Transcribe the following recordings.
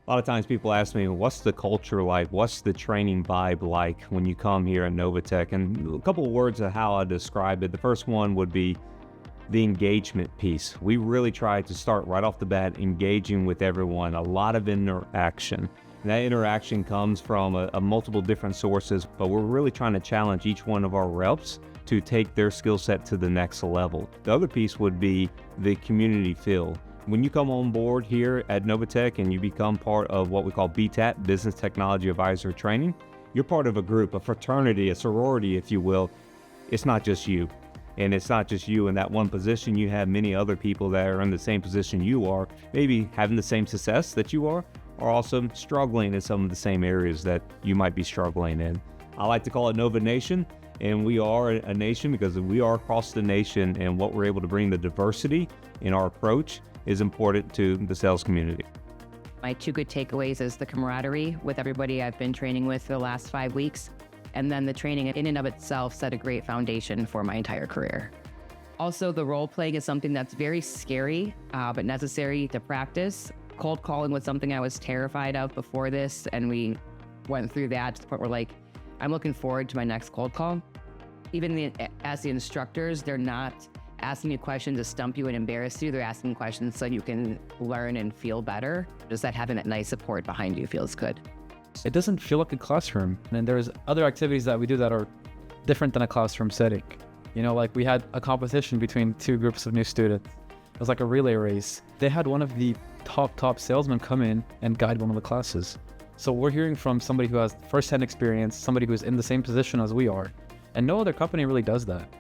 A lot of times people ask me, what's the culture like? What's the training vibe like when you come here at Novatech? And a couple of words of how I describe it. The first one would be the engagement piece. We really try to start right off the bat engaging with everyone, a lot of interaction. And that interaction comes from a multiple different sources, but we're really trying to challenge each one of our reps to take their skill set to the next level. The other piece would be the community feel. When you come on board here at Novatech and you become part of what we call BTAT, Business Technology Advisor Training, you're part of a group, a fraternity, a sorority, if you will. It's not just you. And it's not just you in that one position. You have many other people that are in the same position you are, maybe having the same success that you are, or also struggling in some of the same areas that you might be struggling in. I like to call it Nova Nation, and we are a nation because we are across the nation, and what we're able to bring, the diversity in our approach, is important to the sales community. My two good takeaways is the camaraderie with everybody I've been training with for the last 5 weeks. And then the training in and of itself set a great foundation for my entire career. Also, the role playing is something that's very scary, but necessary to practice. Cold calling was something I was terrified of before this, and we went through that to the point where I'm looking forward to my next cold call. Even as the instructors, they're not asking you questions to stump you and embarrass you. They're asking questions so you can learn and feel better. Just that having that nice support behind you feels good. It doesn't feel like a classroom. And there's other activities that we do that are different than a classroom setting. Like we had a competition between two groups of new students. It was like a relay race. They had one of the top salesmen come in and guide one of the classes. So we're hearing from somebody who has firsthand experience, somebody who's in the same position as we are. And no other company really does that.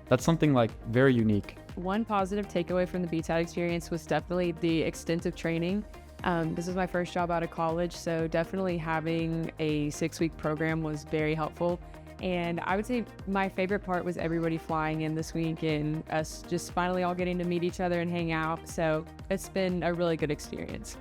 That's something very unique. One positive takeaway from the BTAT experience was definitely the extensive training. This was my first job out of college, so definitely having a 6-week program was very helpful. And I would say my favorite part was everybody flying in this week and us just finally all getting to meet each other and hang out. So it's been a really good experience.